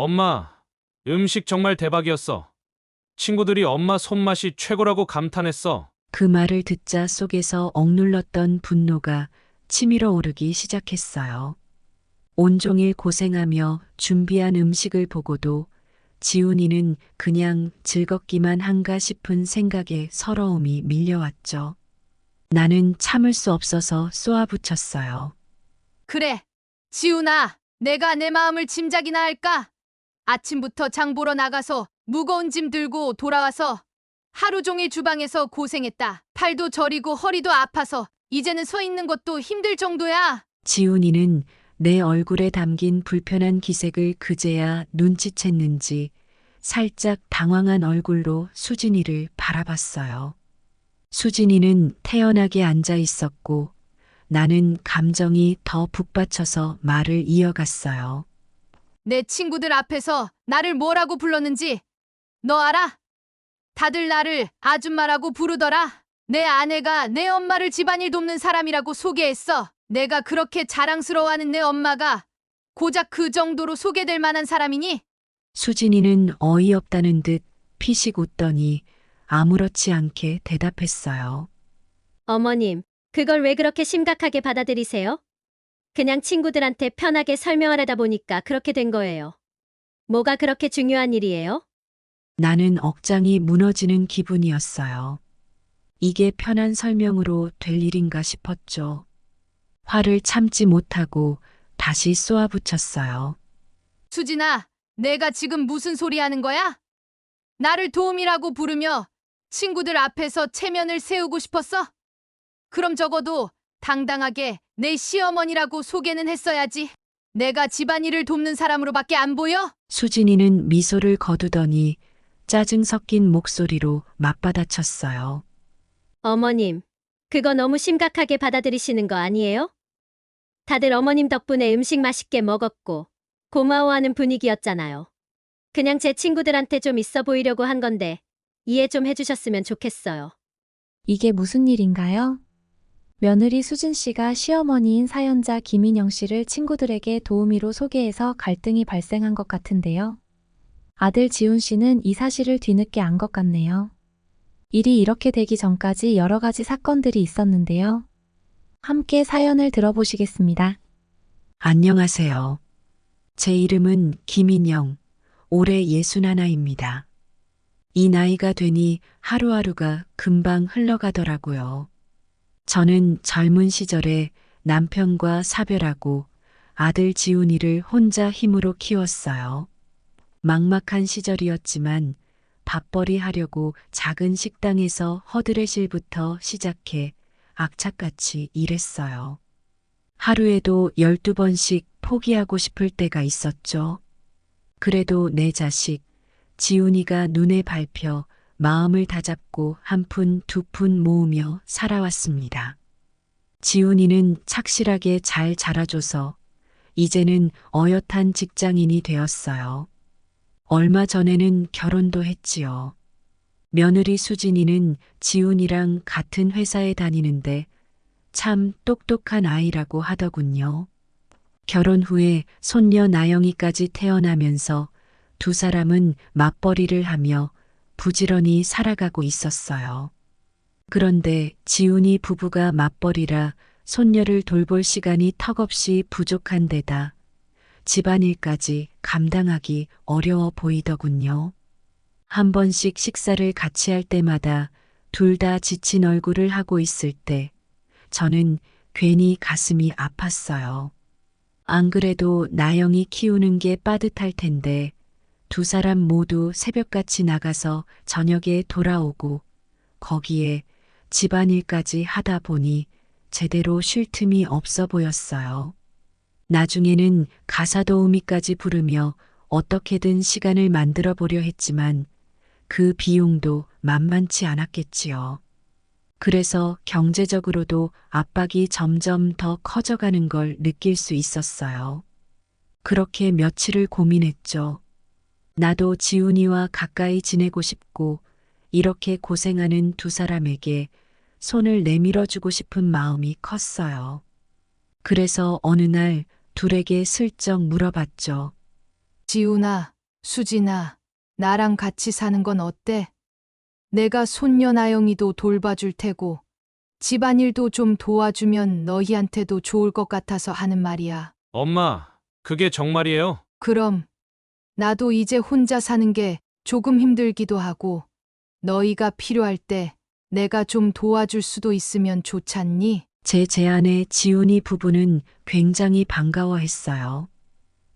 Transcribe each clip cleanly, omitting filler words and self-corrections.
엄마, 음식 정말 대박이었어. 친구들이 엄마 손맛이 최고라고 감탄했어. 그 말을 듣자 속에서 억눌렀던 분노가 치밀어 오르기 시작했어요. 온종일 고생하며 준비한 음식을 보고도 지훈이는 그냥 즐겁기만 한가 싶은 생각에 서러움이 밀려왔죠. 나는 참을 수 없어서 쏘아붙였어요. 그래, 지훈아, 내가 내 마음을 짐작이나 할까? 아침부터 장 보러 나가서 무거운 짐 들고 돌아와서 하루 종일 주방에서 고생했다. 팔도 저리고 허리도 아파서 이제는 서 있는 것도 힘들 정도야. 지훈이는 내 얼굴에 담긴 불편한 기색을 그제야 눈치챘는지 살짝 당황한 얼굴로 수진이를 바라봤어요. 수진이는 태연하게 앉아 있었고 나는 감정이 더 북받쳐서 말을 이어갔어요. 내 친구들 앞에서 나를 뭐라고 불렀는지 너 알아? 다들 나를 아줌마라고 부르더라. 내 아내가 내 엄마를 집안일 돕는 사람이라고 소개했어. 내가 그렇게 자랑스러워하는 내 엄마가 고작 그 정도로 소개될 만한 사람이니? 수진이는 어이없다는 듯 피식 웃더니 아무렇지 않게 대답했어요. 어머님, 그걸 왜 그렇게 심각하게 받아들이세요? 그냥 친구들한테 편하게 설명하려다 보니까 그렇게 된 거예요. 뭐가 그렇게 중요한 일이에요? 나는 억장이 무너지는 기분이었어요. 이게 편한 설명으로 될 일인가 싶었죠. 화를 참지 못하고 다시 쏘아붙였어요. 수진아, 내가 지금 무슨 소리 하는 거야? 나를 도움이라고 부르며 친구들 앞에서 체면을 세우고 싶었어? 그럼 적어도 당당하게 내 시어머니라고 소개는 했어야지. 내가 집안일을 돕는 사람으로밖에 안 보여? 수진이는 미소를 거두더니 짜증 섞인 목소리로 맞받아쳤어요. 어머님, 그거 너무 심각하게 받아들이시는 거 아니에요? 다들 어머님 덕분에 음식 맛있게 먹었고 고마워하는 분위기였잖아요. 그냥 제 친구들한테 좀 있어 보이려고 한 건데 이해 좀 해주셨으면 좋겠어요. 이게 무슨 일인가요? 며느리 수진 씨가 시어머니인 사연자 김인영 씨를 친구들에게 도우미로 소개해서 갈등이 발생한 것 같은데요. 아들 지훈 씨는 이 사실을 뒤늦게 안 것 같네요. 일이 이렇게 되기 전까지 여러 가지 사건들이 있었는데요. 함께 사연을 들어보시겠습니다. 안녕하세요. 제 이름은 김인영, 올해 61입니다. 이 나이가 되니 하루하루가 금방 흘러가더라고요. 저는 젊은 시절에 남편과 사별하고 아들 지훈이를 혼자 힘으로 키웠어요. 막막한 시절이었지만 밥벌이 하려고 작은 식당에서 허드레실부터 시작해 악착같이 일했어요. 하루에도 12번씩 포기하고 싶을 때가 있었죠. 그래도 내 자식, 지훈이가 눈에 밟혀 마음을 다잡고 한 푼 두 푼 모으며 살아왔습니다. 지훈이는 착실하게 잘 자라줘서 이제는 어엿한 직장인이 되었어요. 얼마 전에는 결혼도 했지요. 며느리 수진이는 지훈이랑 같은 회사에 다니는데 참 똑똑한 아이라고 하더군요. 결혼 후에 손녀 나영이까지 태어나면서 두 사람은 맞벌이를 하며 부지런히 살아가고 있었어요. 그런데 지훈이 부부가 맞벌이라 손녀를 돌볼 시간이 턱없이 부족한 데다 집안일까지 감당하기 어려워 보이더군요. 한 번씩 식사를 같이 할 때마다 둘 다 지친 얼굴을 하고 있을 때 저는 괜히 가슴이 아팠어요. 안 그래도 나영이 키우는 게 빠듯할 텐데 두 사람 모두 새벽같이 나가서 저녁에 돌아오고 거기에 집안일까지 하다 보니 제대로 쉴 틈이 없어 보였어요. 나중에는 가사 도우미까지 부르며 어떻게든 시간을 만들어 보려 했지만 그 비용도 만만치 않았겠지요. 그래서 경제적으로도 압박이 점점 더 커져가는 걸 느낄 수 있었어요. 그렇게 며칠을 고민했죠. 나도 지훈이와 가까이 지내고 싶고 이렇게 고생하는 두 사람에게 손을 내밀어주고 싶은 마음이 컸어요. 그래서 어느 날 둘에게 슬쩍 물어봤죠. 지훈아, 수진아, 나랑 같이 사는 건 어때? 내가 손녀 나영이도 돌봐줄 테고, 집안일도 좀 도와주면 너희한테도 좋을 것 같아서 하는 말이야. 엄마, 그게 정말이에요? 그럼, 나도 이제 혼자 사는 게 조금 힘들기도 하고, 너희가 필요할 때 내가 좀 도와줄 수도 있으면 좋잖니? 제 제안에 지훈이 부부는 굉장히 반가워했어요.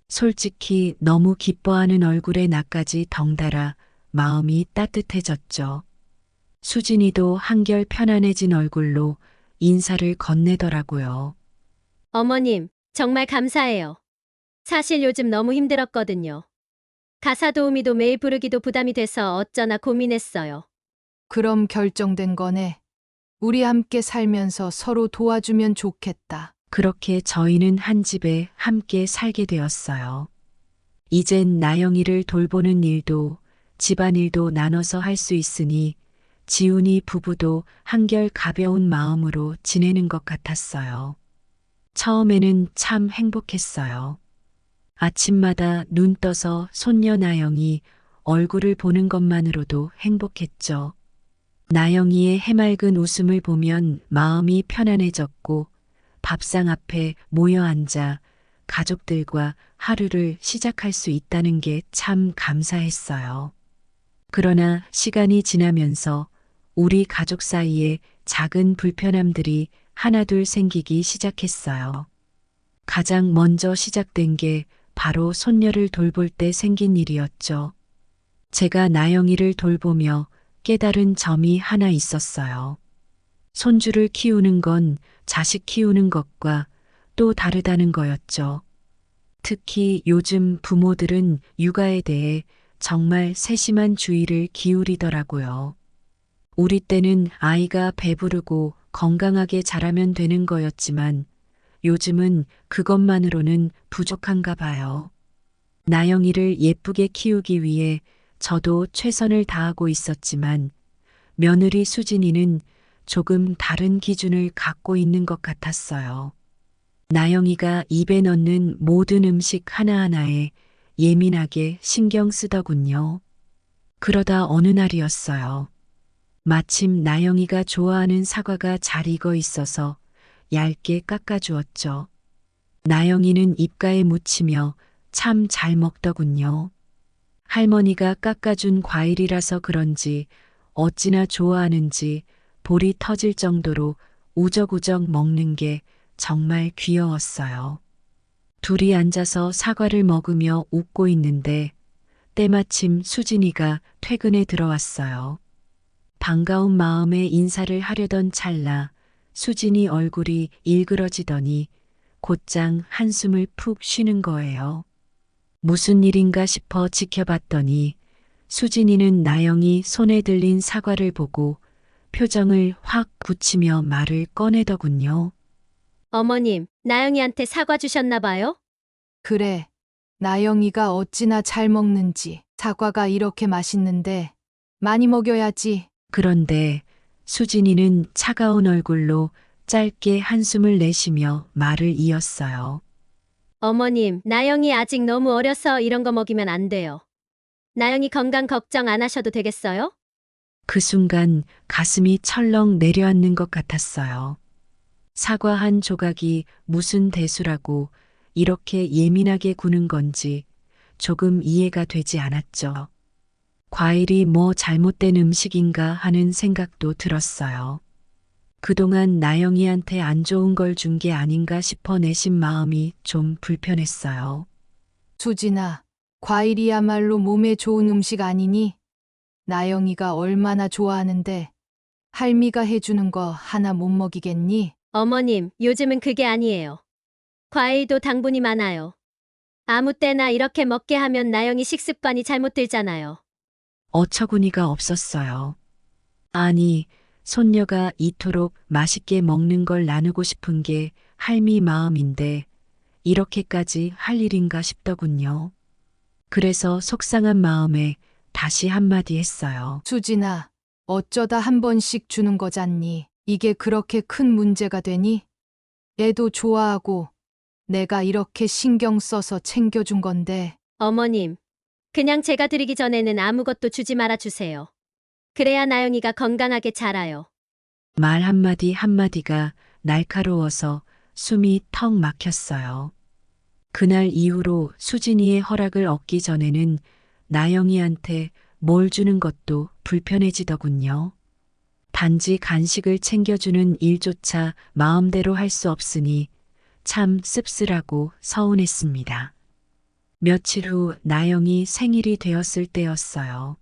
솔직히 너무 기뻐하는 얼굴에 나까지 덩달아 마음이 따뜻해졌죠. 수진이도 한결 편안해진 얼굴로 인사를 건네더라고요. 어머님, 정말 감사해요. 사실 요즘 너무 힘들었거든요. 가사 도우미도 매일 부르기도 부담이 돼서 어쩌나 고민했어요. 그럼 결정된 거네. 우리 함께 살면서 서로 도와주면 좋겠다. 그렇게 저희는 한 집에 함께 살게 되었어요. 이젠 나영이를 돌보는 일도 집안일도 나눠서 할 수 있으니 지훈이 부부도 한결 가벼운 마음으로 지내는 것 같았어요. 처음에는 참 행복했어요. 아침마다 눈 떠서 손녀 나영이 얼굴을 보는 것만으로도 행복했죠. 나영이의 해맑은 웃음을 보면 마음이 편안해졌고 밥상 앞에 모여 앉아 가족들과 하루를 시작할 수 있다는 게 참 감사했어요. 그러나 시간이 지나면서 우리 가족 사이에 작은 불편함들이 하나둘 생기기 시작했어요. 가장 먼저 시작된 게 바로 손녀를 돌볼 때 생긴 일이었죠. 제가 나영이를 돌보며 깨달은 점이 하나 있었어요. 손주를 키우는 건 자식 키우는 것과 또 다르다는 거였죠. 특히 요즘 부모들은 육아에 대해 정말 세심한 주의를 기울이더라고요. 우리 때는 아이가 배부르고 건강하게 자라면 되는 거였지만 요즘은 그것만으로는 부족한가 봐요. 나영이를 예쁘게 키우기 위해 저도 최선을 다하고 있었지만 며느리 수진이는 조금 다른 기준을 갖고 있는 것 같았어요. 나영이가 입에 넣는 모든 음식 하나하나에 예민하게 신경 쓰더군요. 그러다 어느 날이었어요. 마침 나영이가 좋아하는 사과가 잘 익어 있어서 얇게 깎아주었죠. 나영이는 입가에 묻히며 참 잘 먹더군요. 할머니가 깎아준 과일이라서 그런지 어찌나 좋아하는지 볼이 터질 정도로 우적우적 먹는 게 정말 귀여웠어요. 둘이 앉아서 사과를 먹으며 웃고 있는데 때마침 수진이가 퇴근에 들어왔어요. 반가운 마음에 인사를 하려던 찰나 수진이 얼굴이 일그러지더니 곧장 한숨을 푹 쉬는 거예요. 무슨 일인가 싶어 지켜봤더니 수진이는 나영이 손에 들린 사과를 보고 표정을 확 굳히며 말을 꺼내더군요. 어머님, 나영이한테 사과 주셨나 봐요? 그래, 나영이가 어찌나 잘 먹는지. 사과가 이렇게 맛있는데 많이 먹여야지. 그런데 수진이는 차가운 얼굴로 짧게 한숨을 내쉬며 말을 이었어요. 어머님, 나영이 아직 너무 어려서 이런 거 먹이면 안 돼요. 나영이 건강 걱정 안 하셔도 되겠어요? 그 순간 가슴이 철렁 내려앉는 것 같았어요. 사과 한 조각이 무슨 대수라고 이렇게 예민하게 구는 건지 조금 이해가 되지 않았죠. 과일이 뭐 잘못된 음식인가 하는 생각도 들었어요. 그동안 나영이한테 안 좋은 걸 준 게 아닌가 싶어 내심 마음이 좀 불편했어요. 수진아, 과일이야말로 몸에 좋은 음식 아니니? 나영이가 얼마나 좋아하는데 할미가 해주는 거 하나 못 먹이겠니? 어머님, 요즘은 그게 아니에요. 과일도 당분이 많아요. 아무 때나 이렇게 먹게 하면 나영이 식습관이 잘못 들잖아요. 어처구니가 없었어요. 아니, 손녀가 이토록 맛있게 먹는 걸 나누고 싶은 게 할미 마음인데 이렇게까지 할 일인가 싶더군요. 그래서 속상한 마음에 다시 한마디 했어요. 수진아, 어쩌다 한 번씩 주는 거잖니. 이게 그렇게 큰 문제가 되니? 애도 좋아하고 내가 이렇게 신경 써서 챙겨준 건데 어머님, 그냥 제가 드리기 전에는 아무것도 주지 말아 주세요. 그래야 나영이가 건강하게 자라요. 말 한마디 한마디가 날카로워서 숨이 턱 막혔어요. 그날 이후로 수진이의 허락을 얻기 전에는 나영이한테 뭘 주는 것도 불편해지더군요. 단지 간식을 챙겨주는 일조차 마음대로 할 수 없으니 참 씁쓸하고 서운했습니다. 며칠 후 나영이 생일이 되었을 때였어요.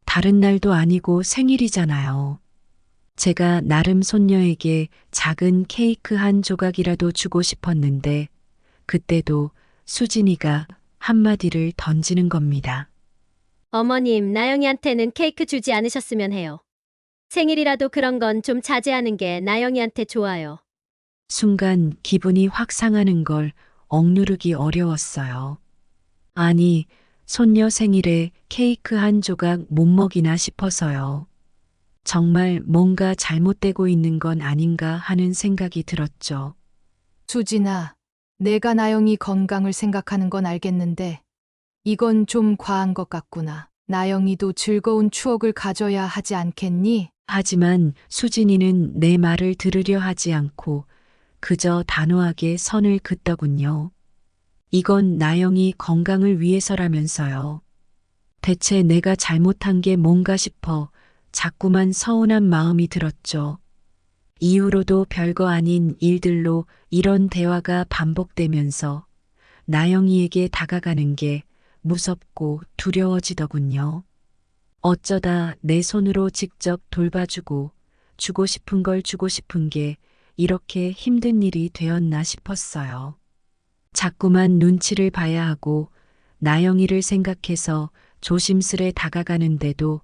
다른 날도 아니고 생일이잖아요. 제가 나름 손녀에게 작은 케이크 한 조각이라도 주고 싶었는데 그때도 수진이가 한마디를 던지는 겁니다. 어머님, 나영이한테는 케이크 주지 않으셨으면 해요. 생일이라도 그런 건 좀 자제하는 게 나영이한테 좋아요. 순간 기분이 확 상하는 걸 억누르기 어려웠어요. 아니, 손녀 생일에 케이크 한 조각 못 먹이나 싶어서요. 정말 뭔가 잘못되고 있는 건 아닌가 하는 생각이 들었죠. 수진아, 내가 나영이 건강을 생각하는 건 알겠는데 이건 좀 과한 것 같구나. 나영이도 즐거운 추억을 가져야 하지 않겠니? 하지만 수진이는 내 말을 들으려 하지 않고 그저 단호하게 선을 긋더군요. 이건 나영이 건강을 위해서라면서요. 대체 내가 잘못한 게 뭔가 싶어 자꾸만 서운한 마음이 들었죠. 이후로도 별거 아닌 일들로 이런 대화가 반복되면서 나영이에게 다가가는 게 무섭고 두려워지더군요. 어쩌다 내 손으로 직접 돌봐주고 주고 싶은 걸 주고 싶은 게 이렇게 힘든 일이 되었나 싶었어요. 자꾸만 눈치를 봐야 하고 나영이를 생각해서 조심스레 다가가는데도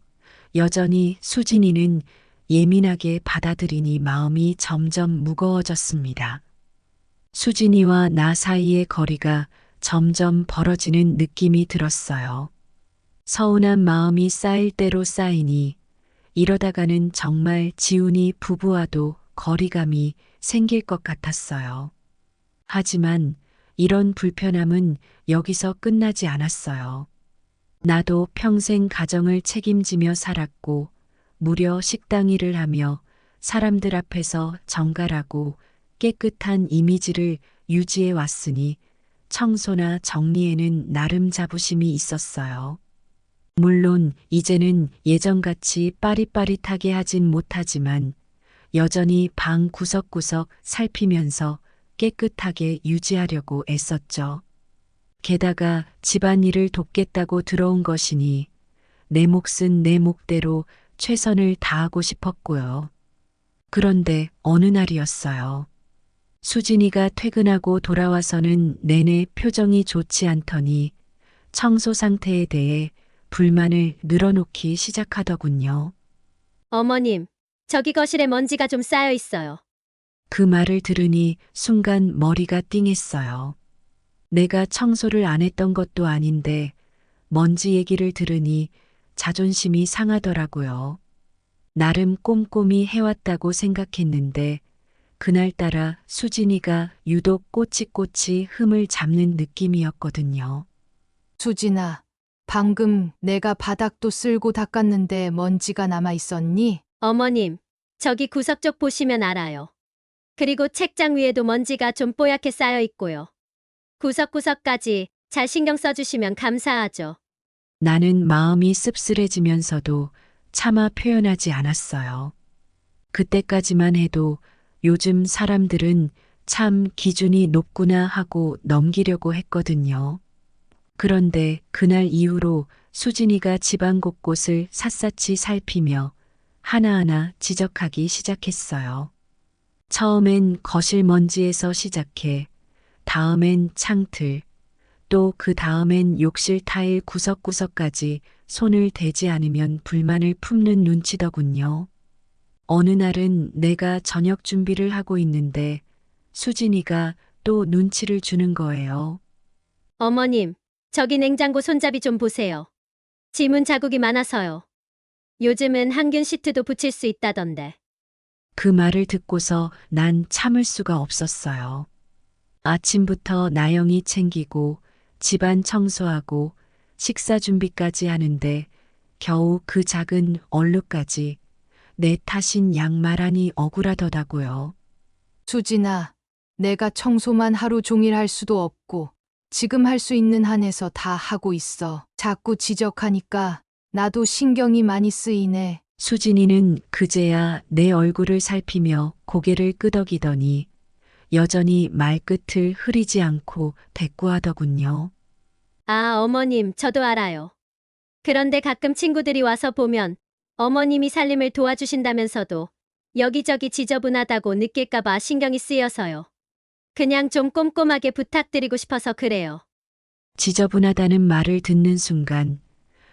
여전히 수진이는 예민하게 받아들이니 마음이 점점 무거워졌습니다. 수진이와 나 사이의 거리가 점점 벌어지는 느낌이 들었어요. 서운한 마음이 쌓일 대로 쌓이니 이러다가는 정말 지훈이 부부와도 거리감이 생길 것 같았어요. 하지만 이런 불편함은 여기서 끝나지 않았어요. 나도 평생 가정을 책임지며 살았고 무려 식당 일을 하며 사람들 앞에서 정갈하고 깨끗한 이미지를 유지해 왔으니 청소나 정리에는 나름 자부심이 있었어요. 물론 이제는 예전같이 빠릿빠릿하게 하진 못하지만 여전히 방 구석구석 살피면서 깨끗하게 유지하려고 애썼죠. 게다가 집안일을 돕겠다고 들어온 것이니 내 몫은 내 몫대로 최선을 다하고 싶었고요. 그런데 어느 날이었어요. 수진이가 퇴근하고 돌아와서는 내내 표정이 좋지 않더니 청소 상태에 대해 불만을 늘어놓기 시작하더군요. 어머님, 저기 거실에 먼지가 좀 쌓여 있어요. 그 말을 들으니 순간 머리가 띵했어요. 내가 청소를 안 했던 것도 아닌데 먼지 얘기를 들으니 자존심이 상하더라고요. 나름 꼼꼼히 해왔다고 생각했는데 그날따라 수진이가 유독 꼬치꼬치 흠을 잡는 느낌이었거든요. 수진아, 방금 내가 바닥도 쓸고 닦았는데 먼지가 남아 있었니? 어머님, 저기 구석 쪽 보시면 알아요. 그리고 책장 위에도 먼지가 좀 뽀얗게 쌓여 있고요. 구석구석까지 잘 신경 써주시면 감사하죠. 나는 마음이 씁쓸해지면서도 차마 표현하지 않았어요. 그때까지만 해도 요즘 사람들은 참 기준이 높구나 하고 넘기려고 했거든요. 그런데 그날 이후로 수진이가 집안 곳곳을 샅샅이 살피며 하나하나 지적하기 시작했어요. 처음엔 거실 먼지에서 시작해 다음엔 창틀, 또 그 다음엔 욕실 타일 구석구석까지 손을 대지 않으면 불만을 품는 눈치더군요. 어느 날은 내가 저녁 준비를 하고 있는데 수진이가 또 눈치를 주는 거예요. 어머님, 저기 냉장고 손잡이 좀 보세요. 지문 자국이 많아서요. 요즘은 항균 시트도 붙일 수 있다던데. 그 말을 듣고서 난 참을 수가 없었어요. 아침부터 나영이 챙기고 집안 청소하고 식사 준비까지 하는데 겨우 그 작은 얼룩까지 내 탓인 양 말하니 억울하더라고요. 수진아, 내가 청소만 하루 종일 할 수도 없고 지금 할 수 있는 한에서 다 하고 있어. 자꾸 지적하니까 나도 신경이 많이 쓰이네. 수진이는 그제야 내 얼굴을 살피며 고개를 끄덕이더니 여전히 말끝을 흐리지 않고 대꾸하더군요. 아, 어머님, 저도 알아요. 그런데 가끔 친구들이 와서 보면 어머님이 살림을 도와주신다면서도 여기저기 지저분하다고 느낄까봐 신경이 쓰여서요. 그냥 좀 꼼꼼하게 부탁드리고 싶어서 그래요. 지저분하다는 말을 듣는 순간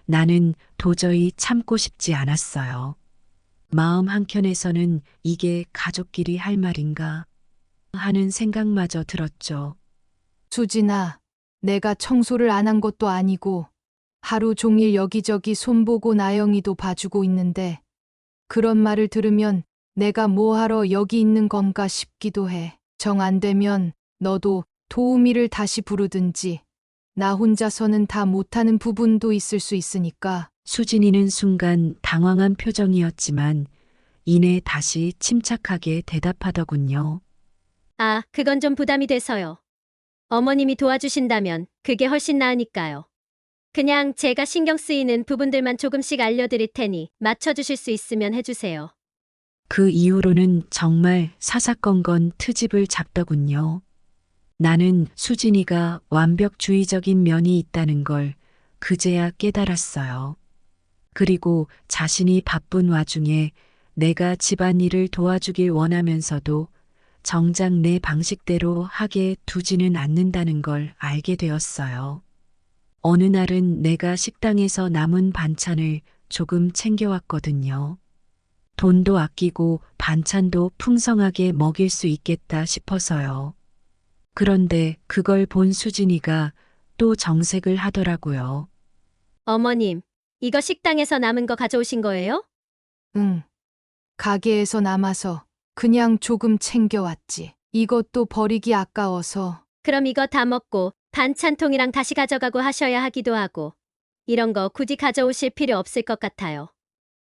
나는 도저히 참고 싶지 않았어요. 마음 한켠에서는 이게 가족끼리 할 말인가 하는 생각마저 들었죠. 수진아, 내가 청소를 안 한 것도 아니고 하루 종일 여기저기 손보고 나영이도 봐주고 있는데 그런 말을 들으면 내가 뭐하러 여기 있는 건가 싶기도 해. 정 안 되면 너도 도우미를 다시 부르든지 나 혼자서는 다 못하는 부분도 있을 수 있으니까. 수진이는 순간 당황한 표정이었지만 이내 다시 침착하게 대답하더군요. 아, 그건 좀 부담이 돼서요. 어머님이 도와주신다면 그게 훨씬 나으니까요. 그냥 제가 신경 쓰이는 부분들만 조금씩 알려드릴 테니 맞춰주실 수 있으면 해주세요. 그 이후로는 정말 사사건건 트집을 잡더군요. 나는 수진이가 완벽주의적인 면이 있다는 걸 그제야 깨달았어요. 그리고 자신이 바쁜 와중에 내가 집안일을 도와주길 원하면서도 정작 내 방식대로 하게 두지는 않는다는 걸 알게 되었어요. 어느 날은 내가 식당에서 남은 반찬을 조금 챙겨왔거든요. 돈도 아끼고 반찬도 풍성하게 먹일 수 있겠다 싶어서요. 그런데 그걸 본 수진이가 또 정색을 하더라고요. 어머님, 이거 식당에서 남은 거 가져오신 거예요? 응. 가게에서 남아서 그냥 조금 챙겨왔지. 이것도 버리기 아까워서. 그럼 이거 다 먹고 반찬통이랑 다시 가져가고 하셔야 하기도 하고 이런 거 굳이 가져오실 필요 없을 것 같아요.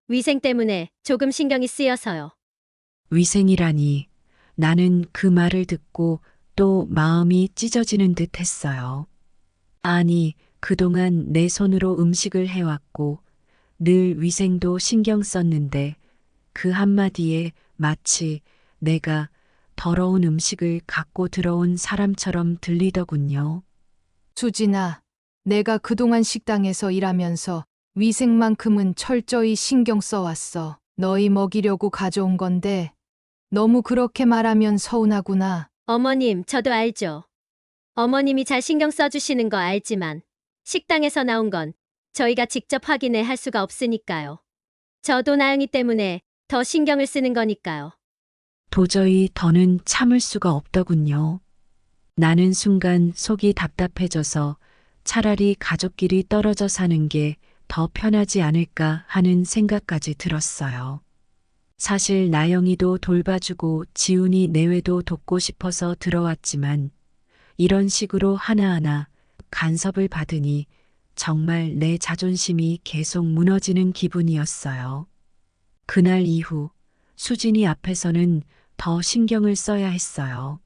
위생 때문에 조금 신경이 쓰여서요. 위생이라니 나는 그 말을 듣고 또 마음이 찢어지는 듯 했어요. 아니, 그동안 내 손으로 음식을 해왔고 늘 위생도 신경 썼는데 그 한마디에 마치 내가 더러운 음식을 갖고 들어온 사람처럼 들리더군요. 수진아, 내가 그동안 식당에서 일하면서 위생만큼은 철저히 신경 써왔어. 너희 먹이려고 가져온 건데 너무 그렇게 말하면 서운하구나. 어머님, 저도 알죠. 어머님이 잘 신경 써주시는 거 알지만 식당에서 나온 건 저희가 직접 확인을 할 수가 없으니까요. 저도 나영이 때문에 더 신경을 쓰는 거니까요. 도저히 더는 참을 수가 없더군요. 나는 순간 속이 답답해져서 차라리 가족끼리 떨어져 사는 게 더 편하지 않을까 하는 생각까지 들었어요. 사실 나영이도 돌봐주고 지훈이 내외도 돕고 싶어서 들어왔지만 이런 식으로 하나하나 간섭을 받으니 정말 내 자존심이 계속 무너지는 기분이었어요. 그날 이후 수진이 앞에서는 더 신경을 써야 했어요.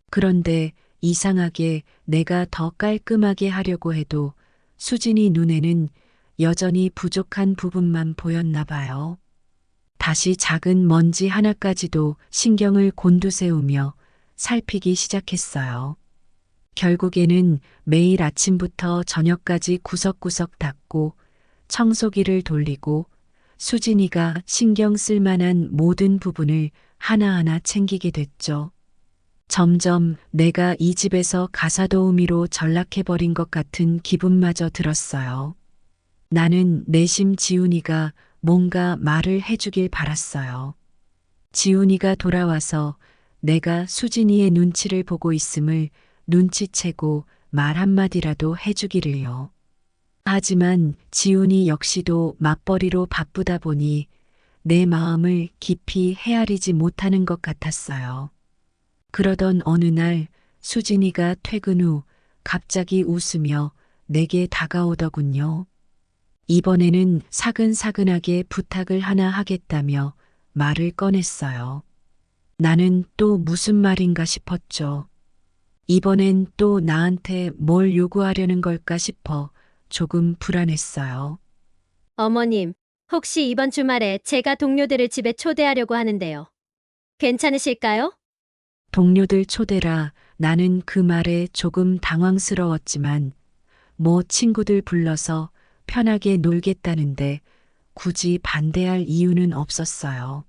그런데 이상하게 내가 더 깔끔하게 하려고 해도 수진이 눈에는 여전히 부족한 부분만 보였나 봐요. 다시 작은 먼지 하나까지도 신경을 곤두세우며 살피기 시작했어요. 결국에는 매일 아침부터 저녁까지 구석구석 닦고 청소기를 돌리고 수진이가 신경 쓸 만한 모든 부분을 하나하나 챙기게 됐죠. 점점 내가 이 집에서 가사도우미로 전락해버린 것 같은 기분마저 들었어요. 나는 내심 지훈이가 뭔가 말을 해주길 바랐어요. 지훈이가 돌아와서 내가 수진이의 눈치를 보고 있음을 눈치채고 말 한마디라도 해주기를요. 하지만 지훈이 역시도 맞벌이로 바쁘다 보니 내 마음을 깊이 헤아리지 못하는 것 같았어요. 그러던 어느 날 수진이가 퇴근 후 갑자기 웃으며 내게 다가오더군요. 이번에는 사근사근하게 부탁을 하나 하겠다며 말을 꺼냈어요. 나는 또 무슨 말인가 싶었죠. 이번엔 또 나한테 뭘 요구하려는 걸까 싶어 조금 불안했어요. 어머님, 혹시 이번 주말에 제가 동료들을 집에 초대하려고 하는데요. 괜찮으실까요? 동료들 초대라. 나는 그 말에 조금 당황스러웠지만 뭐 친구들 불러서 편하게 놀겠다는데 굳이 반대할 이유는 없었어요.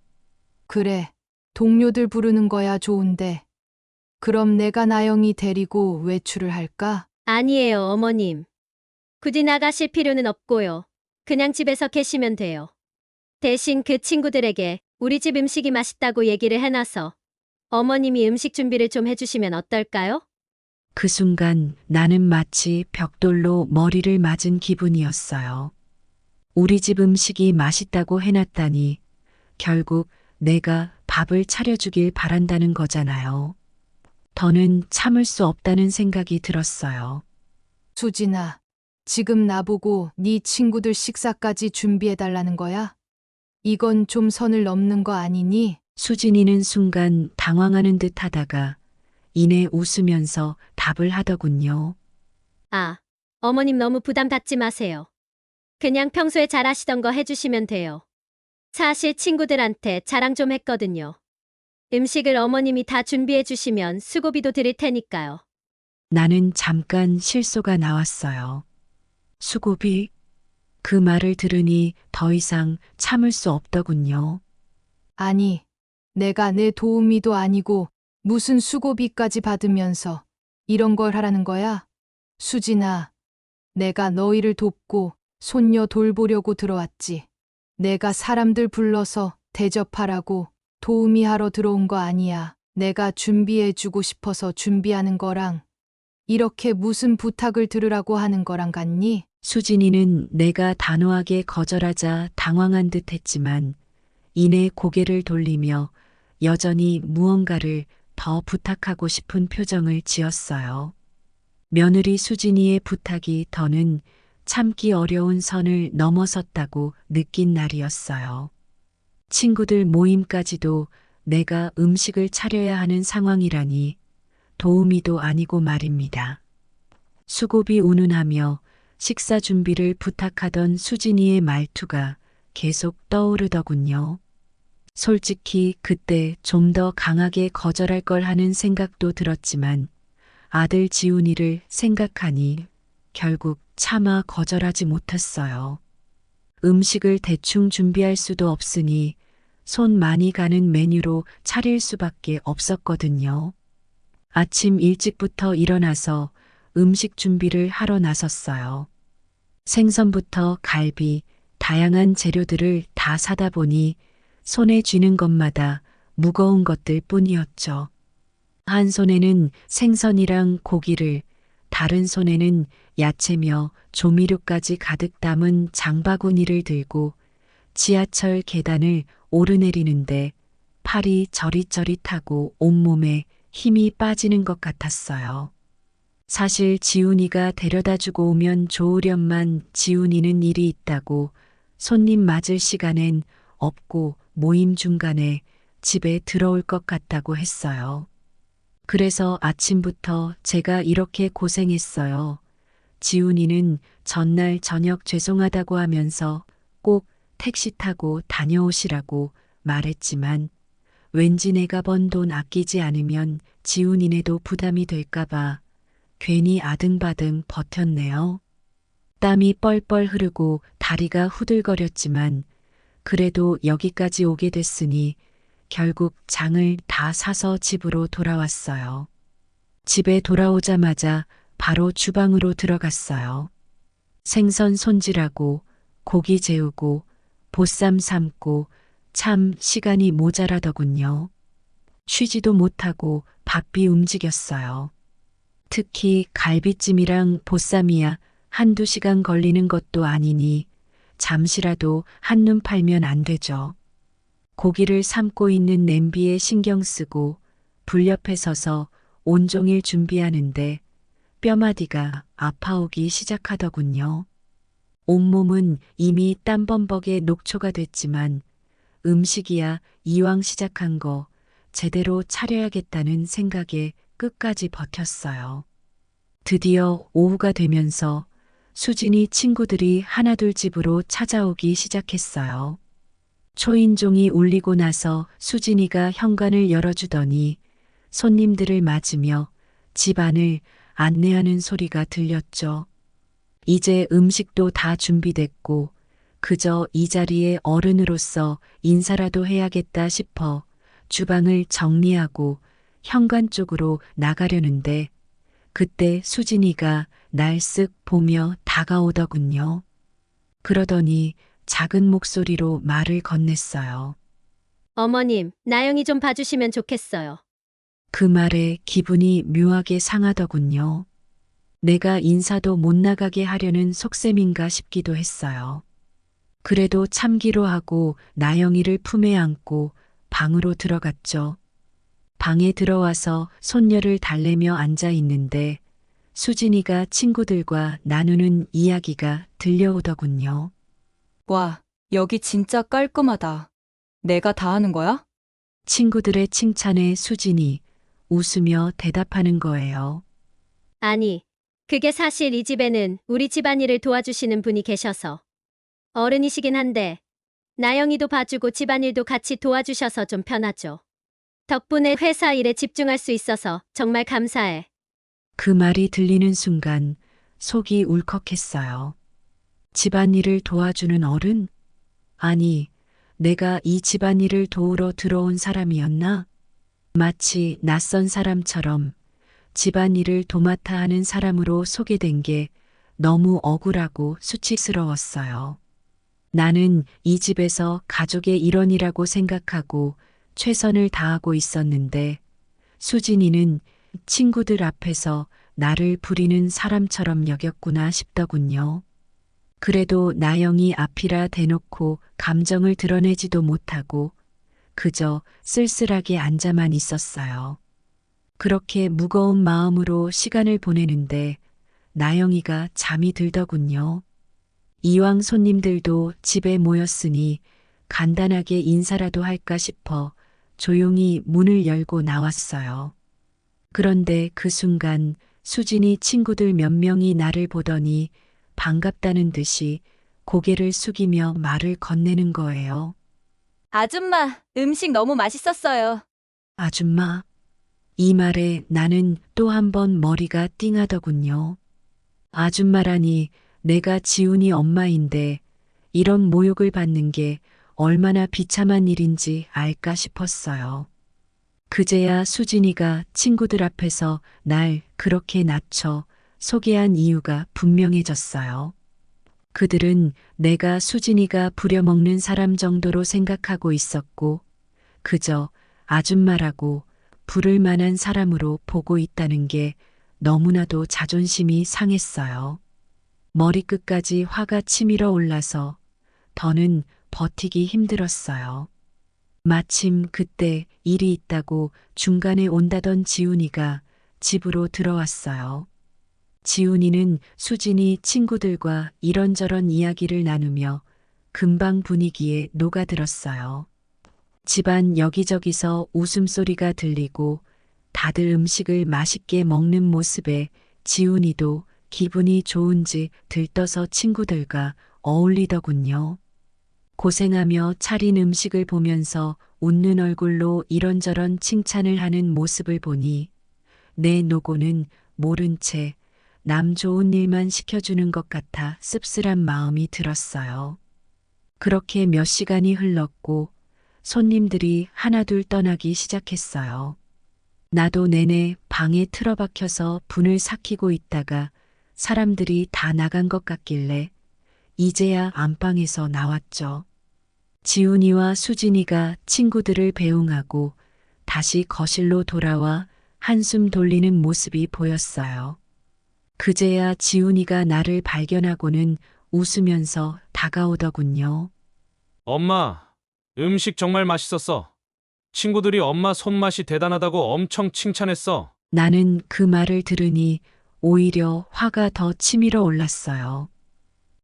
그래, 동료들 부르는 거야 좋은데. 그럼 내가 나영이 데리고 외출을 할까? 아니에요, 어머님. 굳이 나가실 필요는 없고요. 그냥 집에서 계시면 돼요. 대신 그 친구들에게 우리 집 음식이 맛있다고 얘기를 해놔서 어머님이 음식 준비를 좀 해주시면 어떨까요? 그 순간 나는 마치 벽돌로 머리를 맞은 기분이었어요. 우리 집 음식이 맛있다고 해놨다니 결국 내가 밥을 차려주길 바란다는 거잖아요. 더는 참을 수 없다는 생각이 들었어요. 수진아, 지금 나보고 네 친구들 식사까지 준비해달라는 거야? 이건 좀 선을 넘는 거 아니니? 수진이는 순간 당황하는 듯 하다가 이내 웃으면서 답을 하더군요. 아, 어머님 너무 부담 갖지 마세요. 그냥 평소에 잘하시던 거 해주시면 돼요. 사실 친구들한테 자랑 좀 했거든요. 음식을 어머님이 다 준비해 주시면 수고비도 드릴 테니까요. 나는 잠깐 실소가 나왔어요. 수고비? 그 말을 들으니 더 이상 참을 수 없더군요. 아니, 내가 내 도우미도 아니고 무슨 수고비까지 받으면서 이런 걸 하라는 거야? 수진아, 내가 너희를 돕고 손녀 돌보려고 들어왔지. 내가 사람들 불러서 대접하라고 도우미 하러 들어온 거 아니야. 내가 준비해주고 싶어서 준비하는 거랑 이렇게 무슨 부탁을 들으라고 하는 거랑 같니? 수진이는 내가 단호하게 거절하자 당황한 듯 했지만 이내 고개를 돌리며 여전히 무언가를 더 부탁하고 싶은 표정을 지었어요. 며느리 수진이의 부탁이 더는 참기 어려운 선을 넘어섰다고 느낀 날이었어요. 친구들 모임까지도 내가 음식을 차려야 하는 상황이라니 도우미도 아니고 말입니다. 수고비 운운하며 식사 준비를 부탁하던 수진이의 말투가 계속 떠오르더군요. 솔직히 그때 좀 더 강하게 거절할 걸 하는 생각도 들었지만 아들 지훈이를 생각하니 결국 차마 거절하지 못했어요. 음식을 대충 준비할 수도 없으니 손 많이 가는 메뉴로 차릴 수밖에 없었거든요. 아침 일찍부터 일어나서 음식 준비를 하러 나섰어요. 생선부터 갈비, 다양한 재료들을 다 사다 보니 손에 쥐는 것마다 무거운 것들 뿐이었죠. 한 손에는 생선이랑 고기를, 다른 손에는 야채며 조미료까지 가득 담은 장바구니를 들고 지하철 계단을 오르내리는데 팔이 저릿저릿하고 온몸에 힘이 빠지는 것 같았어요. 사실 지훈이가 데려다 주고 오면 좋으련만 지훈이는 일이 있다고 손님 맞을 시간엔 없고 모임 중간에 집에 들어올 것 같다고 했어요. 그래서 아침부터 제가 이렇게 고생했어요. 지훈이는 전날 저녁 죄송하다고 하면서 꼭 택시 타고 다녀오시라고 말했지만 왠지 내가 번 돈 아끼지 않으면 지훈이네도 부담이 될까봐 괜히 아등바등 버텼네요. 땀이 뻘뻘 흐르고 다리가 후들거렸지만 그래도 여기까지 오게 됐으니 결국 장을 다 사서 집으로 돌아왔어요. 집에 돌아오자마자 바로 주방으로 들어갔어요. 생선 손질하고 고기 재우고 보쌈 삶고 참 시간이 모자라더군요. 쉬지도 못하고 바삐 움직였어요. 특히 갈비찜이랑 보쌈이야 한두 시간 걸리는 것도 아니니 잠시라도 한눈 팔면 안 되죠. 고기를 삶고 있는 냄비에 신경 쓰고 불 옆에 서서 온종일 준비하는데 뼈마디가 아파오기 시작하더군요. 온몸은 이미 땀범벅에 녹초가 됐지만 음식이야 이왕 시작한 거 제대로 차려야겠다는 생각에 끝까지 버텼어요. 드디어 오후가 되면서 수진이 친구들이 하나둘 집으로 찾아오기 시작했어요. 초인종이 울리고 나서 수진이가 현관을 열어주더니 손님들을 맞으며 집 안을 안내하는 소리가 들렸죠. 이제 음식도 다 준비됐고 그저 이 자리에 어른으로서 인사라도 해야겠다 싶어 주방을 정리하고 현관 쪽으로 나가려는데 그때 수진이가 날 쓱 보며 다가오더군요. 그러더니 작은 목소리로 말을 건넸어요. 어머님, 나영이 좀 봐주시면 좋겠어요. 그 말에 기분이 묘하게 상하더군요. 내가 인사도 못 나가게 하려는 속셈인가 싶기도 했어요. 그래도 참기로 하고 나영이를 품에 안고 방으로 들어갔죠. 방에 들어와서 손녀를 달래며 앉아 있는데 수진이가 친구들과 나누는 이야기가 들려오더군요. 와, 여기 진짜 깔끔하다. 내가 다 하는 거야? 친구들의 칭찬에 수진이 웃으며 대답하는 거예요. 아니, 그게 사실 이 집에는 우리 집안일을 도와주시는 분이 계셔서. 어른이시긴 한데, 나영이도 봐주고 집안일도 같이 도와주셔서 좀 편하죠. 덕분에 회사 일에 집중할 수 있어서 정말 감사해. 그 말이 들리는 순간 속이 울컥했어요. 집안일을 도와주는 어른? 아니, 내가 이 집안일을 도우러 들어온 사람이었나? 마치 낯선 사람처럼 집안일을 도맡아 하는 사람으로 소개된 게 너무 억울하고 수치스러웠어요. 나는 이 집에서 가족의 일원이라고 생각하고 최선을 다하고 있었는데 수진이는 친구들 앞에서 나를 부리는 사람처럼 여겼구나 싶더군요. 그래도 나영이 앞이라 대놓고 감정을 드러내지도 못하고 그저 쓸쓸하게 앉아만 있었어요. 그렇게 무거운 마음으로 시간을 보내는데 나영이가 잠이 들더군요. 이왕 손님들도 집에 모였으니 간단하게 인사라도 할까 싶어 조용히 문을 열고 나왔어요. 그런데 그 순간 수진이 친구들 몇 명이 나를 보더니 반갑다는 듯이 고개를 숙이며 말을 건네는 거예요. 아줌마, 음식 너무 맛있었어요. 아줌마. 이 말에 나는 또 한 번 머리가 띵하더군요. 아줌마라니 내가 지훈이 엄마인데 이런 모욕을 받는 게 얼마나 비참한 일인지 알까 싶었어요. 그제야 수진이가 친구들 앞에서 날 그렇게 낮춰 소개한 이유가 분명해졌어요. 그들은 내가 수진이가 부려먹는 사람 정도로 생각하고 있었고 그저 아줌마라고 부를 만한 사람으로 보고 있다는 게 너무나도 자존심이 상했어요. 머리끝까지 화가 치밀어 올라서 더는 버티기 힘들었어요. 마침 그때 일이 있다고 중간에 온다던 지훈이가 집으로 들어왔어요. 지훈이는 수진이 친구들과 이런저런 이야기를 나누며 금방 분위기에 녹아들었어요. 집안 여기저기서 웃음소리가 들리고 다들 음식을 맛있게 먹는 모습에 지훈이도 기분이 좋은지 들떠서 친구들과 어울리더군요. 고생하며 차린 음식을 보면서 웃는 얼굴로 이런저런 칭찬을 하는 모습을 보니 내 노고는 모른 채 남 좋은 일만 시켜주는 것 같아 씁쓸한 마음이 들었어요. 그렇게 몇 시간이 흘렀고 손님들이 하나둘 떠나기 시작했어요. 나도 내내 방에 틀어박혀서 분을 삭히고 있다가 사람들이 다 나간 것 같길래 이제야 안방에서 나왔죠. 지훈이와 수진이가 친구들을 배웅하고 다시 거실로 돌아와 한숨 돌리는 모습이 보였어요. 그제야 지훈이가 나를 발견하고는 웃으면서 다가오더군요. 엄마, 음식 정말 맛있었어. 친구들이 엄마 손맛이 대단하다고 엄청 칭찬했어. 나는 그 말을 들으니 오히려 화가 더 치밀어 올랐어요.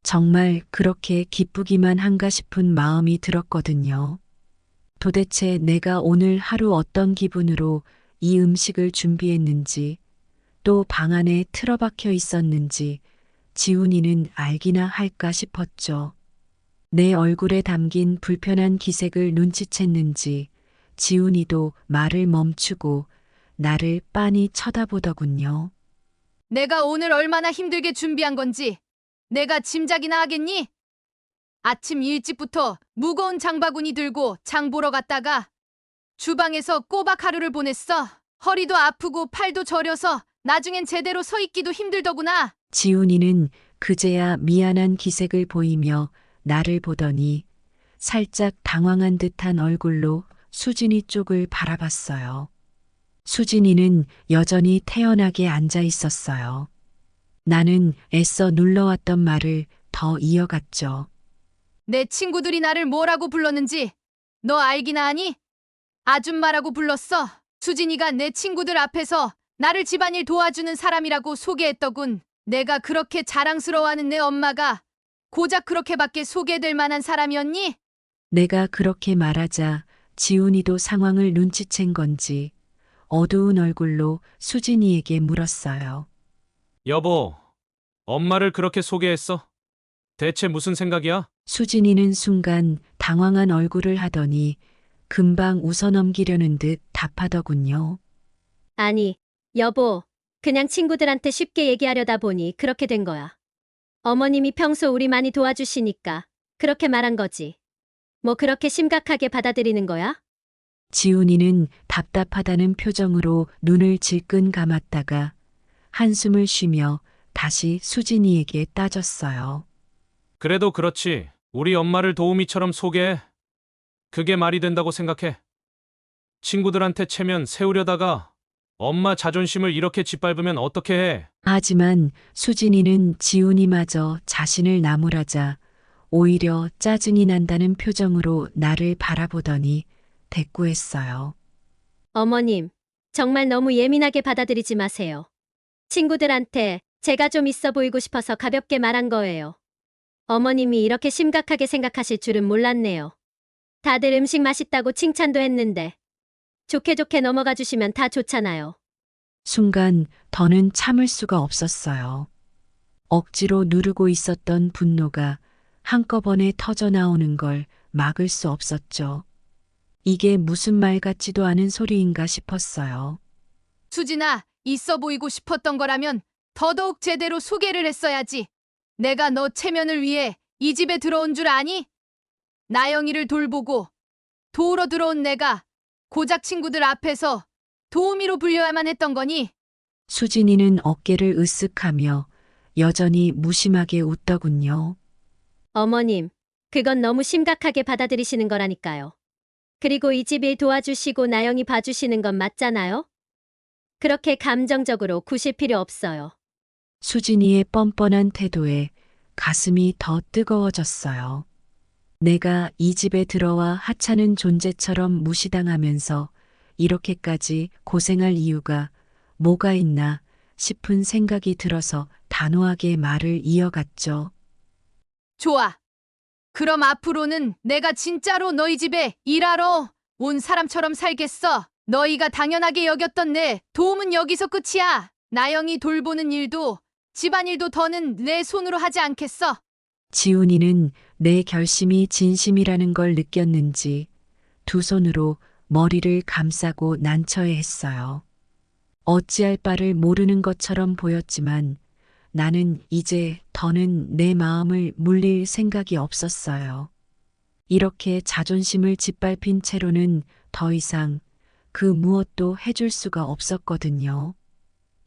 정말 그렇게 기쁘기만 한가 싶은 마음이 들었거든요. 도대체 내가 오늘 하루 어떤 기분으로 이 음식을 준비했는지, 또 방 안에 틀어박혀 있었는지 지훈이는 알기나 할까 싶었죠. 내 얼굴에 담긴 불편한 기색을 눈치챘는지 지훈이도 말을 멈추고 나를 빤히 쳐다보더군요. 내가 오늘 얼마나 힘들게 준비한 건지 내가 짐작이나 하겠니? 아침 일찍부터 무거운 장바구니 들고 장 보러 갔다가 주방에서 꼬박 하루를 보냈어. 허리도 아프고 팔도 저려서 나중엔 제대로 서 있기도 힘들더구나. 지훈이는 그제야 미안한 기색을 보이며 나를 보더니 살짝 당황한 듯한 얼굴로 수진이 쪽을 바라봤어요. 수진이는 여전히 태연하게 앉아 있었어요. 나는 애써 눌러왔던 말을 더 이어갔죠. 내 친구들이 나를 뭐라고 불렀는지 너 알기나 하니? 아줌마라고 불렀어. 수진이가 내 친구들 앞에서 나를 집안일 도와주는 사람이라고 소개했더군. 내가 그렇게 자랑스러워하는 내 엄마가 고작 그렇게밖에 소개될 만한 사람이었니? 내가 그렇게 말하자 지훈이도 상황을 눈치챈 건지 어두운 얼굴로 수진이에게 물었어요. 여보, 엄마를 그렇게 소개했어? 대체 무슨 생각이야? 수진이는 순간 당황한 얼굴을 하더니 금방 웃어넘기려는 듯 답하더군요. 아니, 여보, 그냥 친구들한테 쉽게 얘기하려다 보니 그렇게 된 거야. 어머님이 평소 우리 많이 도와주시니까 그렇게 말한 거지. 뭐 그렇게 심각하게 받아들이는 거야? 지훈이는 답답하다는 표정으로 눈을 질끈 감았다가 한숨을 쉬며 다시 수진이에게 따졌어요. 그래도 그렇지. 우리 엄마를 도우미처럼 소개해. 그게 말이 된다고 생각해. 친구들한테 체면 세우려다가 엄마 자존심을 이렇게 짓밟으면 어떻게 해? 하지만 수진이는 지훈이마저 자신을 나무라자 오히려 짜증이 난다는 표정으로 나를 바라보더니 대꾸했어요. 어머님, 정말 너무 예민하게 받아들이지 마세요. 친구들한테 제가 좀 있어 보이고 싶어서 가볍게 말한 거예요. 어머님이 이렇게 심각하게 생각하실 줄은 몰랐네요. 다들 음식 맛있다고 칭찬도 했는데 좋게 좋게 넘어가 주시면 다 좋잖아요. 순간 더는 참을 수가 없었어요. 억지로 누르고 있었던 분노가 한꺼번에 터져 나오는 걸 막을 수 없었죠. 이게 무슨 말 같지도 않은 소리인가 싶었어요. 수진아, 있어 보이고 싶었던 거라면 더더욱 제대로 소개를 했어야지. 내가 너 체면을 위해 이 집에 들어온 줄 아니? 나영이를 돌보고 도우러 들어온 내가 고작 친구들 앞에서 도우미로 불려야만 했던 거니? 수진이는 어깨를 으쓱하며 여전히 무심하게 웃더군요. 어머님, 그건 너무 심각하게 받아들이시는 거라니까요. 그리고 이 집 일 도와주시고 나영이 봐주시는 건 맞잖아요? 그렇게 감정적으로 구실 필요 없어요. 수진이의 뻔뻔한 태도에 가슴이 더 뜨거워졌어요. 내가 이 집에 들어와 하찮은 존재처럼 무시당하면서 이렇게까지 고생할 이유가 뭐가 있나 싶은 생각이 들어서 단호하게 말을 이어갔죠. 좋아. 그럼 앞으로는 내가 진짜로 너희 집에 일하러 온 사람처럼 살겠어. 너희가 당연하게 여겼던 내 도움은 여기서 끝이야. 나영이 돌보는 일도 집안일도 더는 내 손으로 하지 않겠어. 지훈이는 내 결심이 진심이라는 걸 느꼈는지 두 손으로 머리를 감싸고 난처해했어요. 어찌할 바를 모르는 것처럼 보였지만 나는 이제 더는 내 마음을 물릴 생각이 없었어요. 이렇게 자존심을 짓밟힌 채로는 더 이상 그 무엇도 해줄 수가 없었거든요.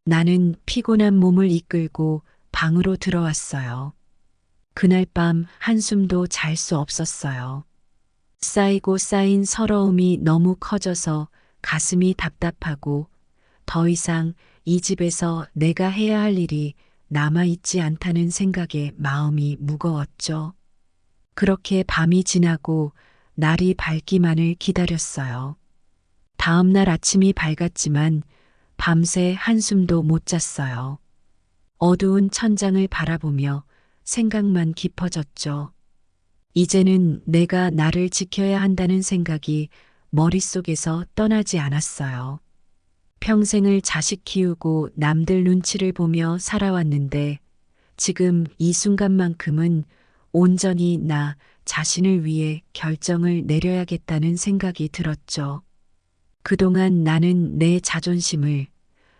나는 피곤한 몸을 이끌고 방으로 들어왔어요. 그날 밤 한숨도 잘 수 없었어요. 쌓이고 쌓인 서러움이 너무 커져서 가슴이 답답하고 더 이상 이 집에서 내가 해야 할 일이 남아있지 않다는 생각에 마음이 무거웠죠. 그렇게 밤이 지나고 날이 밝기만을 기다렸어요. 다음 날 아침이 밝았지만 밤새 한숨도 못 잤어요. 어두운 천장을 바라보며 생각만 깊어졌죠. 이제는 내가 나를 지켜야 한다는 생각이 머릿속에서 떠나지 않았어요. 평생을 자식 키우고 남들 눈치를 보며 살아왔는데 지금 이 순간만큼은 온전히 나 자신을 위해 결정을 내려야겠다는 생각이 들었죠. 그동안 나는 내 자존심을,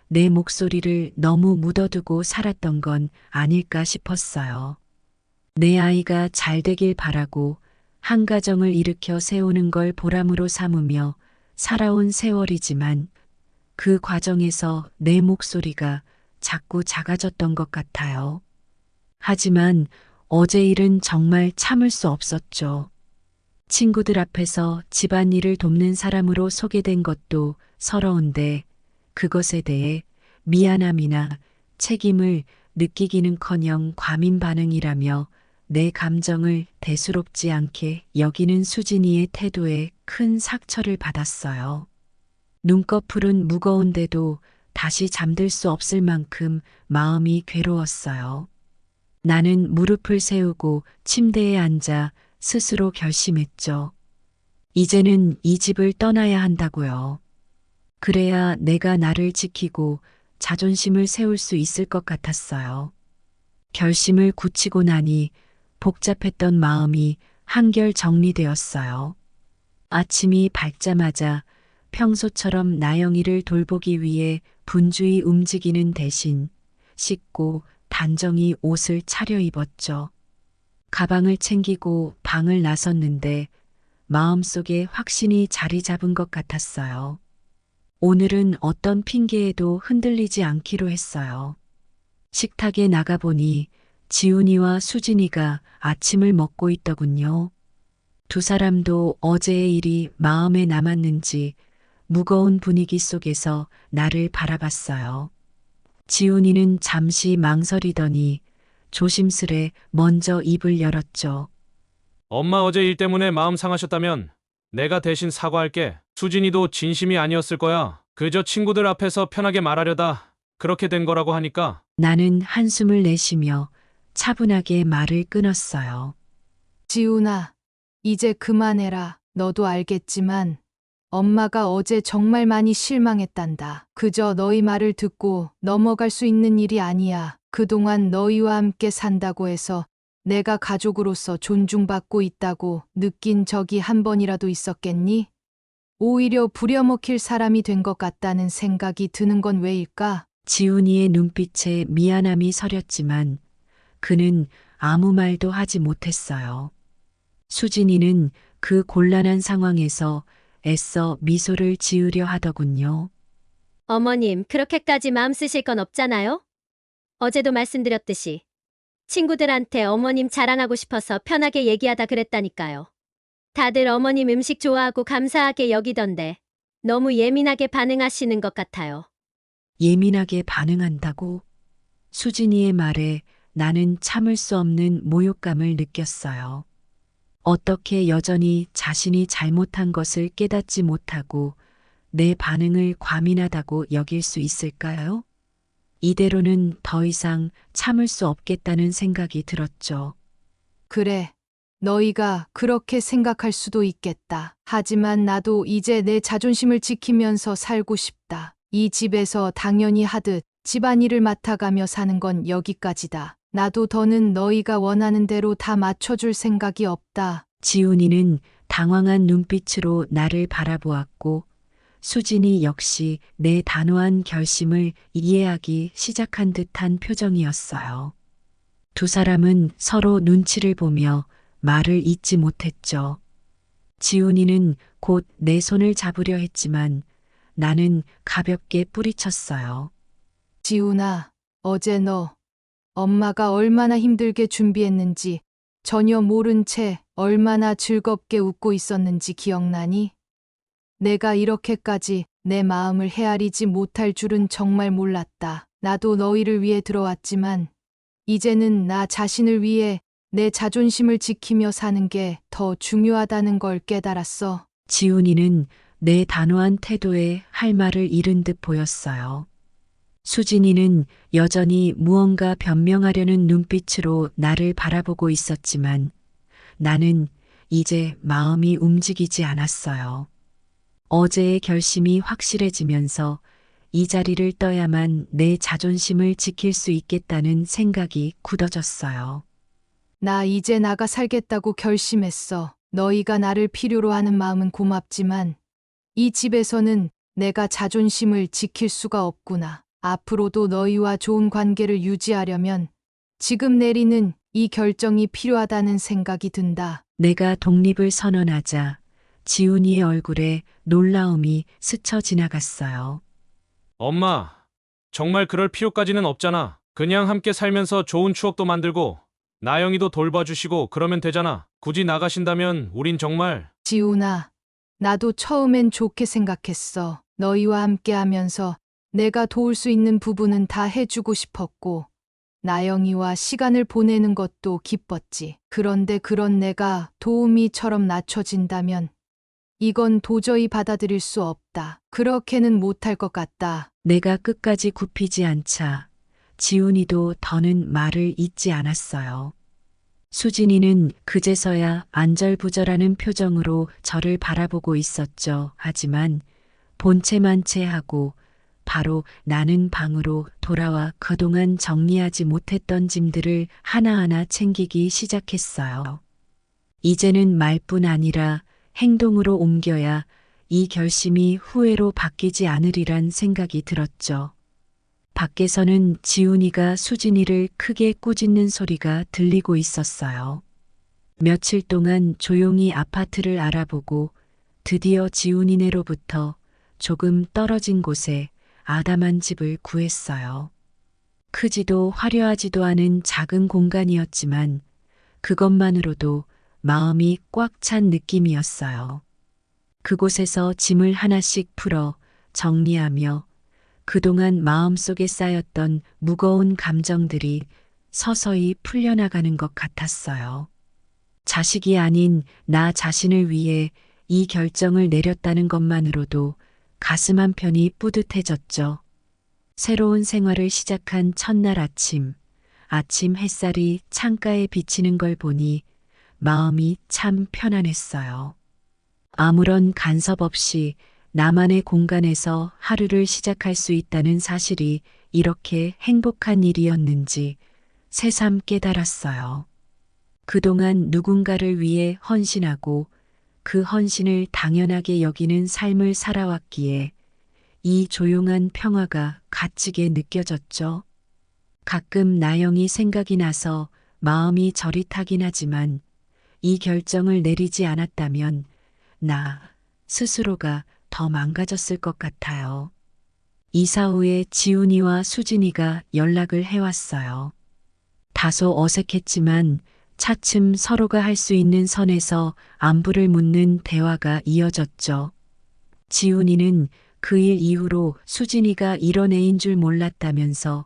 내 목소리를 너무 묻어두고 살았던 건 아닐까 싶었어요. 내 아이가 잘 되길 바라고 한 가정을 일으켜 세우는 걸 보람으로 삼으며 살아온 세월이지만 그 과정에서 내 목소리가 자꾸 작아졌던 것 같아요. 하지만 어제 일은 정말 참을 수 없었죠. 친구들 앞에서 집안일을 돕는 사람으로 소개된 것도 서러운데 그것에 대해 미안함이나 책임을 느끼기는커녕 과민 반응이라며 내 감정을 대수롭지 않게 여기는 수진이의 태도에 큰 상처를 받았어요. 눈꺼풀은 무거운데도 다시 잠들 수 없을 만큼 마음이 괴로웠어요. 나는 무릎을 세우고 침대에 앉아 스스로 결심했죠. 이제는 이 집을 떠나야 한다고요. 그래야 내가 나를 지키고 자존심을 세울 수 있을 것 같았어요. 결심을 굳히고 나니 복잡했던 마음이 한결 정리되었어요. 아침이 밝자마자 평소처럼 나영이를 돌보기 위해 분주히 움직이는 대신 씻고 단정히 옷을 차려입었죠. 가방을 챙기고 방을 나섰는데 마음속에 확신이 자리 잡은 것 같았어요. 오늘은 어떤 핑계에도 흔들리지 않기로 했어요. 식탁에 나가보니 지훈이와 수진이가 아침을 먹고 있더군요. 두 사람도 어제의 일이 마음에 남았는지 무거운 분위기 속에서 나를 바라봤어요. 지훈이는 잠시 망설이더니 조심스레 먼저 입을 열었죠. 엄마 어제 일 때문에 마음 상하셨다면 내가 대신 사과할게. 수진이도 진심이 아니었을 거야. 그저 친구들 앞에서 편하게 말하려다 그렇게 된 거라고 하니까. 나는 한숨을 내쉬며 차분하게 말을 끊었어요. 지훈아, 이제 그만해라. 너도 알겠지만 엄마가 어제 정말 많이 실망했단다. 그저 너희 말을 듣고 넘어갈 수 있는 일이 아니야. 그동안 너희와 함께 산다고 해서 내가 가족으로서 존중받고 있다고 느낀 적이 한 번이라도 있었겠니? 오히려 부려먹힐 사람이 된 것 같다는 생각이 드는 건 왜일까? 지훈이의 눈빛에 미안함이 서렸지만 그는 아무 말도 하지 못했어요. 수진이는 그 곤란한 상황에서 애써 미소를 지으려 하더군요. 어머님, 그렇게까지 마음 쓰실 건 없잖아요? 어제도 말씀드렸듯이 친구들한테 어머님 자랑하고 싶어서 편하게 얘기하다 그랬다니까요. 다들 어머님 음식 좋아하고 감사하게 여기던데 너무 예민하게 반응하시는 것 같아요. 예민하게 반응한다고? 수진이의 말에 나는 참을 수 없는 모욕감을 느꼈어요. 어떻게 여전히 자신이 잘못한 것을 깨닫지 못하고 내 반응을 과민하다고 여길 수 있을까요? 이대로는 더 이상 참을 수 없겠다는 생각이 들었죠. 그래, 너희가 그렇게 생각할 수도 있겠다. 하지만 나도 이제 내 자존심을 지키면서 살고 싶다. 이 집에서 당연히 하듯 집안일을 맡아가며 사는 건 여기까지다. 나도 더는 너희가 원하는 대로 다 맞춰줄 생각이 없다. 지훈이는 당황한 눈빛으로 나를 바라보았고 수진이 역시 내 단호한 결심을 이해하기 시작한 듯한 표정이었어요. 두 사람은 서로 눈치를 보며 말을 잇지 못했죠. 지훈이는 곧 내 손을 잡으려 했지만 나는 가볍게 뿌리쳤어요. 지훈아, 어제 너 엄마가 얼마나 힘들게 준비했는지 전혀 모른 채 얼마나 즐겁게 웃고 있었는지 기억나니? 내가 이렇게까지 내 마음을 헤아리지 못할 줄은 정말 몰랐다. 나도 너희를 위해 들어왔지만 이제는 나 자신을 위해 내 자존심을 지키며 사는 게 더 중요하다는 걸 깨달았어. 지훈이는 내 단호한 태도에 할 말을 잃은 듯 보였어요. 수진이는 여전히 무언가 변명하려는 눈빛으로 나를 바라보고 있었지만 나는 이제 마음이 움직이지 않았어요. 어제의 결심이 확실해지면서 이 자리를 떠야만 내 자존심을 지킬 수 있겠다는 생각이 굳어졌어요. 나 이제 나가 살겠다고 결심했어. 너희가 나를 필요로 하는 마음은 고맙지만 이 집에서는 내가 자존심을 지킬 수가 없구나. 앞으로도 너희와 좋은 관계를 유지하려면 지금 내리는 이 결정이 필요하다는 생각이 든다. 내가 독립을 선언하자 지훈이의 얼굴에 놀라움이 스쳐 지나갔어요. 엄마, 정말 그럴 필요까지는 없잖아. 그냥 함께 살면서 좋은 추억도 만들고 나영이도 돌봐주시고 그러면 되잖아. 굳이 나가신다면 우린 정말 지훈아, 나도 처음엔 좋게 생각했어. 너희와 함께 하면서 내가 도울 수 있는 부분은 다 해주고 싶었고, 나영이와 시간을 보내는 것도 기뻤지. 그런데 그런 내가 도우미처럼 낮춰진다면 이건 도저히 받아들일 수 없다. 그렇게는 못할 것 같다. 내가 끝까지 굽히지 않자 지훈이도 더는 말을 잇지 않았어요. 수진이는 그제서야 안절부절하는 표정으로 저를 바라보고 있었죠. 하지만 본체만체하고 바로 나는 방으로 돌아와 그동안 정리하지 못했던 짐들을 하나하나 챙기기 시작했어요. 이제는 말뿐 아니라 행동으로 옮겨야 이 결심이 후회로 바뀌지 않으리란 생각이 들었죠. 밖에서는 지훈이가 수진이를 크게 꾸짖는 소리가 들리고 있었어요. 며칠 동안 조용히 아파트를 알아보고 드디어 지훈이네로부터 조금 떨어진 곳에 아담한 집을 구했어요. 크지도 화려하지도 않은 작은 공간이었지만 그것만으로도 마음이 꽉 찬 느낌이었어요. 그곳에서 짐을 하나씩 풀어 정리하며 그동안 마음속에 쌓였던 무거운 감정들이 서서히 풀려나가는 것 같았어요. 자식이 아닌 나 자신을 위해 이 결정을 내렸다는 것만으로도 가슴 한편이 뿌듯해졌죠. 새로운 생활을 시작한 첫날 아침 햇살이 창가에 비치는 걸 보니 마음이 참 편안했어요. 아무런 간섭 없이 나만의 공간에서 하루를 시작할 수 있다는 사실이 이렇게 행복한 일이었는지 새삼 깨달았어요. 그동안 누군가를 위해 헌신하고 그 헌신을 당연하게 여기는 삶을 살아왔기에 이 조용한 평화가 값지게 느껴졌죠. 가끔 나영이 생각이 나서 마음이 저릿하긴 하지만 이 결정을 내리지 않았다면 나 스스로가 더 망가졌을 것 같아요. 이사 후에 지훈이와 수진이가 연락을 해왔어요. 다소 어색했지만 차츰 서로가 할 수 있는 선에서 안부를 묻는 대화가 이어졌죠. 지훈이는 그 일 이후로 수진이가 이런 애인 줄 몰랐다면서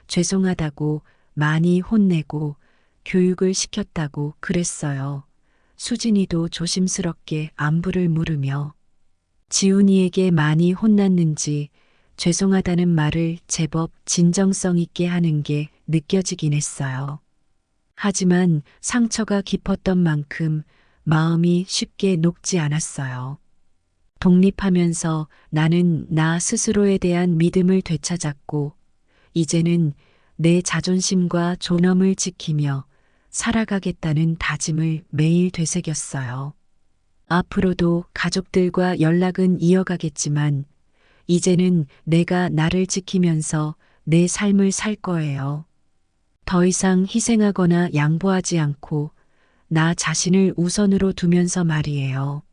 죄송하다고 많이 혼내고 교육을 시켰다고 그랬어요. 수진이도 조심스럽게 안부를 물으며 지훈이에게 많이 혼났는지 죄송하다는 말을 제법 진정성 있게 하는 게 느껴지긴 했어요. 하지만 상처가 깊었던 만큼 마음이 쉽게 녹지 않았어요. 독립하면서 나는 나 스스로에 대한 믿음을 되찾았고 이제는 내 자존심과 존엄을 지키며 살아가겠다는 다짐을 매일 되새겼어요. 앞으로도 가족들과 연락은 이어가겠지만 이제는 내가 나를 지키면서 내 삶을 살 거예요. 더 이상 희생하거나 양보하지 않고 나 자신을 우선으로 두면서 말이에요.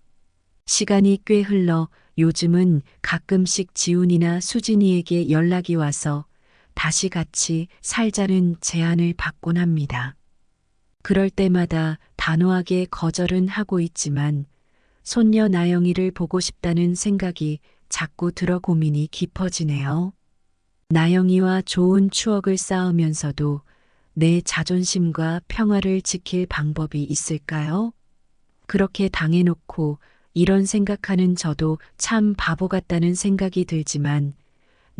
시간이 꽤 흘러 요즘은 가끔씩 지훈이나 수진이에게 연락이 와서 다시 같이 살자는 제안을 받곤 합니다. 그럴 때마다 단호하게 거절은 하고 있지만 손녀 나영이를 보고 싶다는 생각이 자꾸 들어 고민이 깊어지네요. 나영이와 좋은 추억을 쌓으면서도 내 자존심과 평화를 지킬 방법이 있을까요? 그렇게 당해놓고 이런 생각하는 저도 참 바보 같다는 생각이 들지만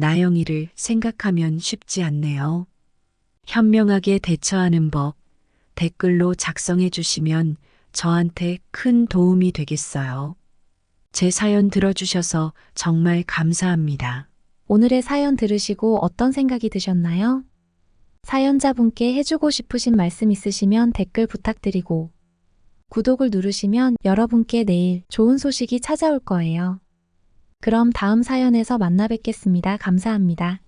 나영이를 생각하면 쉽지 않네요. 현명하게 대처하는 법 댓글로 작성해 주시면 저한테 큰 도움이 되겠어요. 제 사연 들어주셔서 정말 감사합니다. 오늘의 사연 들으시고 어떤 생각이 드셨나요? 사연자분께 해주고 싶으신 말씀 있으시면 댓글 부탁드리고 구독을 누르시면 여러분께 내일 좋은 소식이 찾아올 거예요. 그럼 다음 사연에서 만나 뵙겠습니다. 감사합니다.